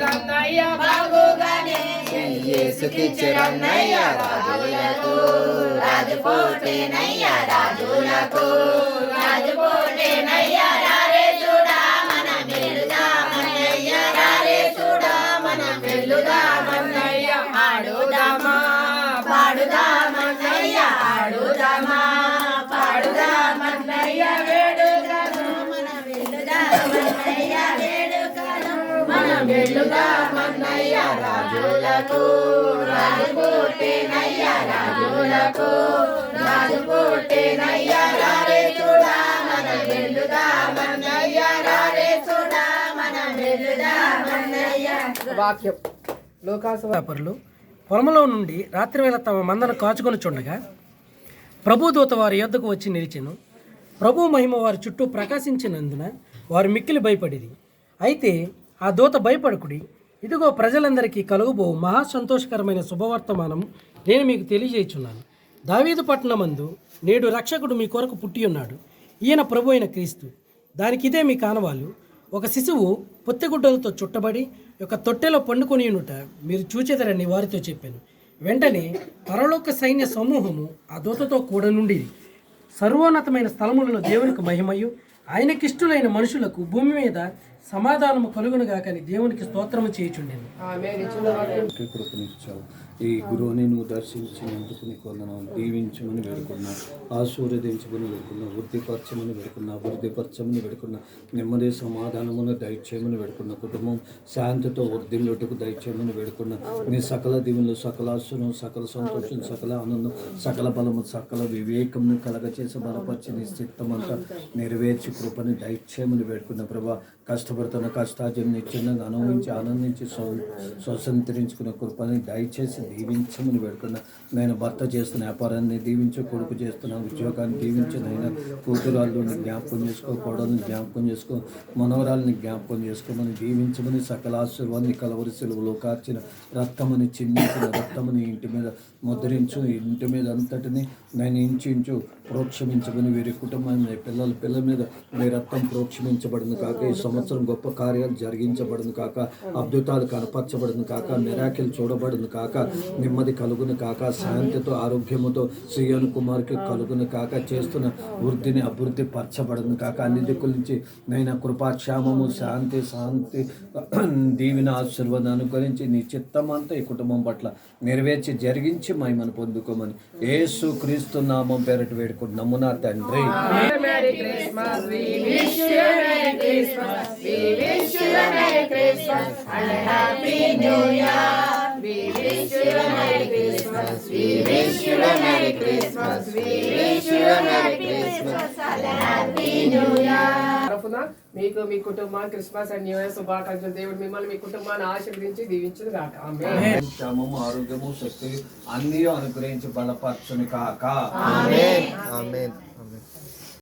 యేసుకిచ్చరన్నయ్య బాగుగానే యేసుకిచ్చరన్నయ్య రాజులకు రాజుపోటేనయ్య రాజులకు రాజుపోటేనయ్య రారే చూడా మన మెలుదామన్నయ్య రారే చూడా మన మెలుదామన్నయ్య ఆడుదామా పాడుదామన్నయ్య ఆడుదామా పాడుదామన్నయ్య వేడుకను మన మెలుదామన్నయ్య వేడుకను మన మెలుదామన్నయ్య రాజులకు రాజుపోటేనయ్య రాజులకు రాజుపోటేనయ్య రారే చూడా మన మెలుదామన్నయ్య రారే చూడా మన మెలుదామన్నయ్య. వాక్యం. లోకాసు వ్యాపారులు పొలంలో నుండి రాత్రివేళ తమ మందను కాచుకొని చుండగా ప్రభుదూత వారి యొద్దకు వచ్చి నిలిచెను. ప్రభు మహిమ వారి చుట్టూ ప్రకాశించినందున వారు మిక్కిలి భయపడిరి. అయితే ఆ దూత భయపడకుడి, ఇదిగో ప్రజలందరికీ కలుగుబో మహా సంతోషకరమైన శుభవర్తమానం నేను మీకు తెలియజేయుచున్నాను. దావీదు పట్టణమందు నేడు రక్షకుడు మీ కొరకు పుట్టి ఉన్నాడు. ఈయన ప్రభు అయిన క్రీస్తు. దానికిదే మీ కానవాలు. ఒక శిశువు పొత్తిగుడ్డలతో చుట్టబడి ఒక తొట్టెలో పండుకొని ఉన్నట మీరు చూచెదరని వారితో చెప్పాను. వెంటనే పరలోక సైన్య సమూహము ఆ దూతతో కూడా నుండి సర్వోన్నతమైన స్థలములలో దేవునికి మహిమయు ఆయనకిష్టులైన మనుషులకు భూమి మీద సమాధానము కలుగునుగాకని దేవునికి స్తోత్రము చేయుచుండెను. ఈ గురువుని నువ్వు దర్శించినందుకు నీకు వందనాలు. దీవించమని వేడుకున్నా, ఆశీర్వదించమని వేడుకున్నా, వృద్ధిపరచమని వేడుకున్నా, అభివృద్ధిపరచమని వేడుకున్నా, నెమ్మది సమాధానమును దయచేయమని వేడుకున్న, కుటుంబం శాంతితో వర్ధిల్లుటకు దయచేయమని వేడుకున్నా, నీ సకల దీవులు, సకల ఆశను, సకల సంతోషం, సకల ఆనందం, సకల బలము, సకల వివేకమును కలగచేసి బలపరిచి నీ చిత్తమంతా నెరవేర్చి కృపని దయచేయమని వేడుకున్న. ప్రభా, కష్టపడుతున్న కష్టార్జన నిశ్చయంగా అనుభవించి ఆనందించి స్వతంత్రించుకున్న కృపని దయచేసి దీవించమని పెడుతున్నా. నేను భర్త చేస్తున్న వ్యాపారాన్ని దీవించు, కొడుకు చేస్తున్న ఉద్యోగాన్ని దీవించి, నైనా కూతురాళ్ళని జ్ఞాపకం చేసుకో, కోడల్ని జ్ఞాపకం చేసుకో, మనవరాలని జ్ఞాపకం చేసుకోమని దీవించమని, సకల ఆశీర్వాదాన్ని కలవరి సెలవులో కార్చిన రక్తమని చిందించిన రక్తమని ఇంటి మీద ముద్రించు, ఇంటి మీద అంతటిని నేను ఇంచు ప్రోక్షమించమని, వీరి కుటుంబం పిల్లల మీద మీ రక్తం ప్రోక్షమించబడింది కాక, ఈ సంవత్సరం గొప్ప కార్యాలు జరిగించబడింది కాక, అద్భుతాలు కనపరచబడింది కాక, మిరాకిల్ చూడబడింది కాక, నెమ్మది కలుగును కాక, శాంతితో ఆరోగ్యముతో సియోను కుమార్కి కలుగును కాక, చేస్తున్న వృద్ధిని అభివృద్ధి పరచబడింది కాక, అన్ని దిక్కుల నుంచి నైనా కృపాక్షేమము శాంతి దీవిన ఆశీర్వాదం అనుకరించి నీ చిత్తమంతా ఈ కుటుంబం పట్ల నెరవేర్చి జరిగించి మహిమను పొందుకోమని యేసు క్రీస్తు నామం పేరట వేడుకుంటున్నాము నా తండ్రి. మీకు మీ కుటుంబాన్ని క్రిస్మస్ అండ్ న్యూ ఇయర్ శుభాకాంక్షలు. దేవుడు మిమ్మల్ని మీ కుటుంబాన్ని ఆశీర్వదించి దీవించును గాక. ఆమేన్. క్షేమము, ఆరోగ్యము, శక్తి అన్నీ అనుగ్రహించి బలపరచును కాక. ఆమేన్.